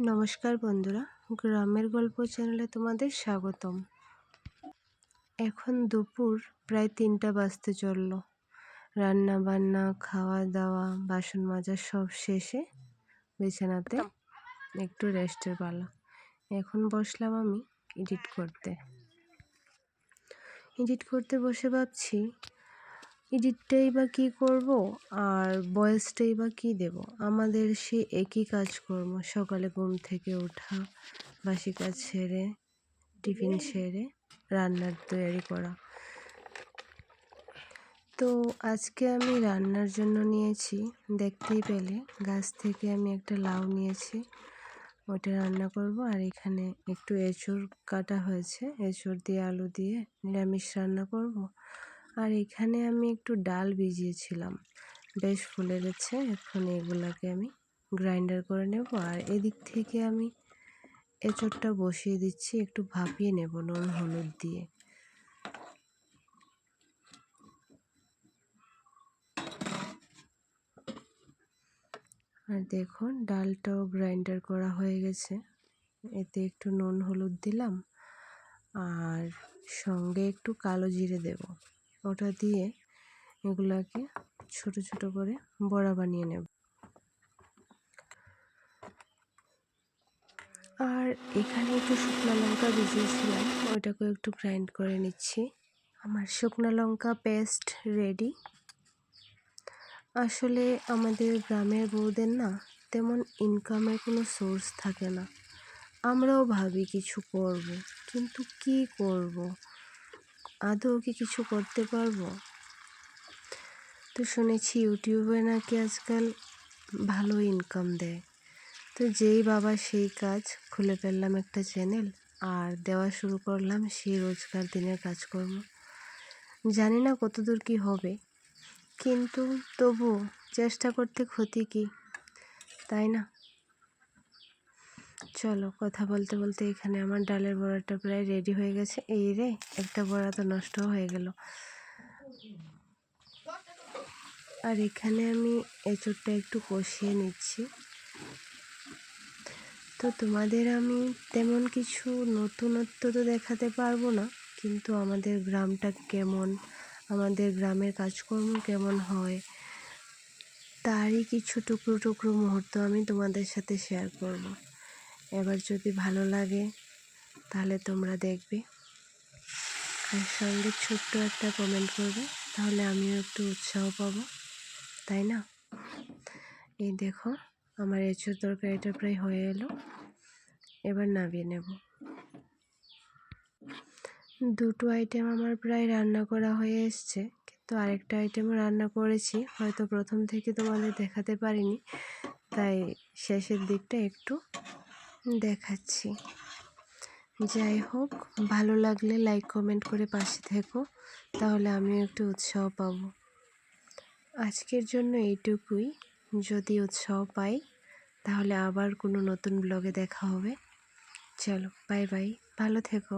নমস্কার বন্ধুরা, গ্রামের গল্প চ্যানেলে তোমাদের স্বাগতম। এখন দুপুর প্রায় 3টা বাজতে চললো। রান্না বান্না, খাওয়া দাওয়া, বাসন মাজা সব শেষে বিছানাতে একটু রেস্টের পালা। এখন বসলাম আমি এডিট করতে বসে ভাবছি এডিটটাই বা কী করব আর ভয়েসটাই বা কী দেব। আমাদের সে একই কাজকর্ম, সকালে ঘুম থেকে ওঠা, বাসি কাজ সেরে, টিফিন সেরে রান্নার তৈরি করা। তো আজকে আমি রান্নার জন্য নিয়েছি, দেখতেই পেলে গাছ থেকে আমি একটা লাউ নিয়েছি, ওটা রান্না করব। আর এখানে একটু এঁচড় কাটা হয়েছে, এঁচড় দিয়ে আলু দিয়ে নিরামিষ রান্না করব। আর এখানে আমি একটু ডাল ভিজিয়েছিলাম, বেশ ফুলে গেছে। এখন এগুলাকে আমি গ্রাইন্ডার করে নেব। আর এদিক থেকে আমি এঁচড়টা বসিয়ে দিচ্ছি, একটু ভাপিয়ে নেব নুন হলুদ দিয়ে। আর দেখুন ডালটাও গ্রাইন্ডার করা হয়ে গেছে, এতে একটু নুন হলুদ দিলাম আর সঙ্গে একটু কালো জিরে দেব। ওটা দিয়ে এগুলাকে ছোট ছোট করে বড়া বানিয়ে নেব। আর এখানে একটু শুকনো লঙ্কা ভিজিয়েছিলাম, ওইটাকেও একটু গ্রাইন্ড করে নিচ্ছি। আমার শুকনো লঙ্কা পেস্ট রেডি। আসলে আমাদের গ্রামের বউদের না তেমন ইনকামের কোনো সোর্স থাকে না। আমরাও ভাবি কিছু করব, কিন্তু কি করব, আদৌ কি কিছু করতে পারবো? তো শুনেছি ইউটিউবে নাকি আজকাল ভালো ইনকাম দেয়। তো যেই বাবা সেই কাজ, খুলে ফেললাম একটা চ্যানেল আর দেওয়া শুরু করলাম সেই রোজকার দিনের কাজকর্ম। জানি না কতদূর কি হবে, কিন্তু তবু চেষ্টা করতে ক্ষতি কি, তাই না? চলো, কথা বলতে বলতে এখানে আমার ডালের বড়াটা প্রায় রেডি হয়ে গেছে। এই রে, একটা বড়া তো নষ্ট হয়ে গেল। আর এখানে আমি এঁচড়টা একটু কষিয়ে নিচ্ছি। তো তোমাদের আমি তেমন কিছু নতুনত্ব তো দেখাতে পারবো না, কিন্তু আমাদের গ্রামটা কেমন, আমাদের গ্রামের কাজকর্ম কেমন হয়, তারই কিছু টুকরো টুকরো মুহূর্ত আমি তোমাদের সাথে শেয়ার করব। এবার যদি ভালো লাগে তাহলে তোমরা দেখবে, আর সঙ্গে ছোট্ট একটা কমেন্ট করবে, তাহলে আমিও একটু উৎসাহ পাবো, তাই না? এই দেখো, আমার এঁচড় তরকারিটা প্রায় হয়ে এলো, এবার নামিয়ে নেব। দুটো আইটেম আমার প্রায় রান্না করা হয়ে এসছে, কিন্তু আরেকটা আইটেমও রান্না করেছি, হয়তো প্রথম থেকে তোমাদের দেখাতে পারিনি, তাই শেষের দিকটা একটু দেখাচ্ছি। যাই হোক, ভালো লাগলে লাইক কমেন্ট করে পাশে থেকো, তাহলে আমিও একটু উৎসাহ পাবো। আজকের জন্য এইটুকুই। যদি উৎসাহ পাই তাহলে আবার কোনো নতুন ব্লগে দেখা হবে। চলো, বাই বাই, ভালো থেকো।